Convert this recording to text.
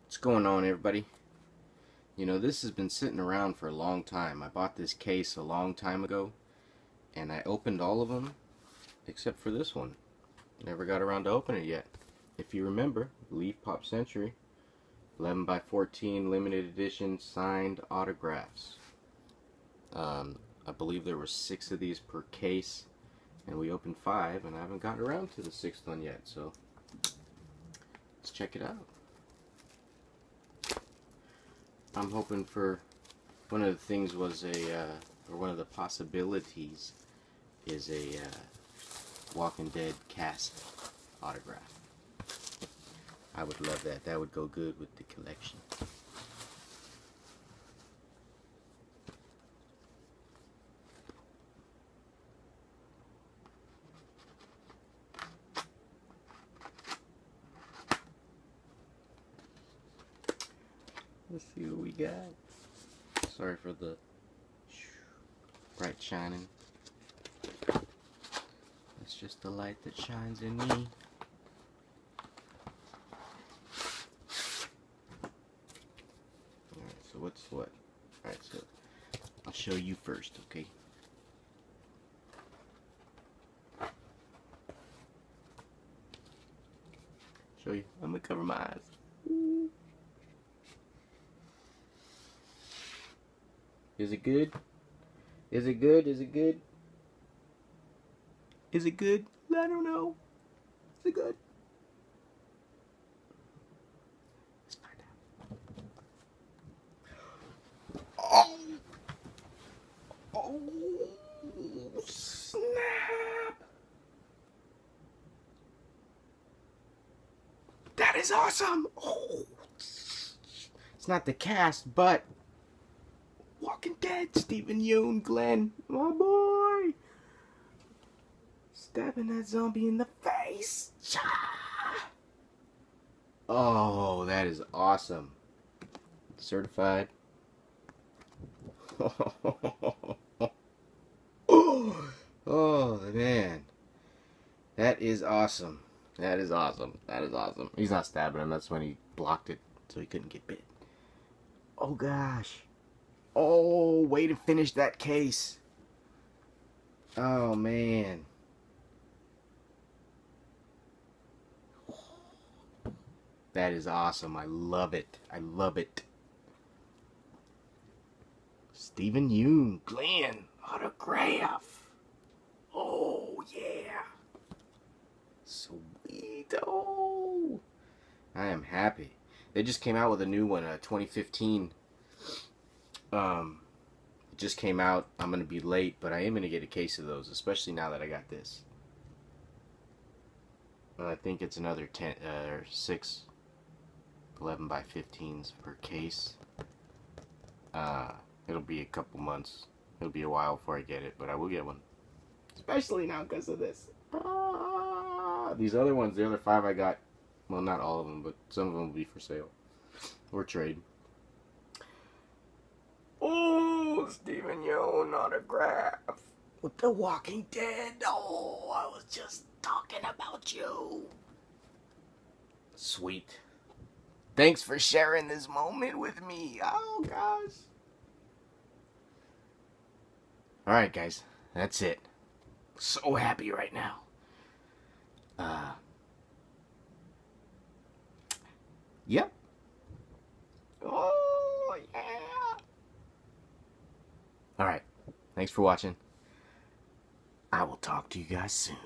What's going on, everybody? You know, this has been sitting around for a long time. I bought this case a long time ago, and I opened all of them except for this one. Never got around to opening it yet. If you remember, Leaf Pop Century, 11 by 14 limited edition signed autographs. I believe there were 6 of these per case, and we opened 5, and I haven't gotten around to the 6th one yet, so let's check it out. I'm hoping for, one of the things was or one of the possibilities is a Walking Dead cast autograph. I would love that. That would go good with the collection. Let's see what we got. Sorry for the bright shining. It's just the light that shines in me. Alright, so what's what? Alright, so I'll show you first, okay? Show you. I'm gonna cover my eyes. Ooh. Is it good? Is it good? Is it good? Is it good? I don't know. Is it good? Let's find out. Oh! Oh, snap! That is awesome! Oh! It's not the cast, but Walking Dead, Stephen Yeun, Glenn, my boy, stabbing that zombie in the face. Oh, that is awesome. Certified. Oh man, that is awesome. That is awesome. That is awesome. He's not stabbing him. That's when he blocked it so he couldn't get bit. Oh gosh. Oh, way to finish that case. Oh, man. That is awesome. I love it. I love it. Stephen Yeun, Glenn, autograph. Oh, yeah. Sweet. Oh. I am happy. They just came out with a new one, 2015. It just came out. I'm going to be late, but I am going to get a case of those, especially now that I got this. I think it's another 6 11 by 15s per case. It'll be a couple months. It'll be a while before I get it, but I will get one. Especially now because of this. These other ones, the other 5 I got, well, not all of them, but some of them will be for sale or trade. Oh, Stephen Yeun autograph with The Walking Dead. Oh, I was just talking about you. Sweet. Thanks for sharing this moment with me. Oh, gosh. Alright, guys. That's it. So happy right now. Yep. Oh, yeah. Alright, thanks for watching. I will talk to you guys soon.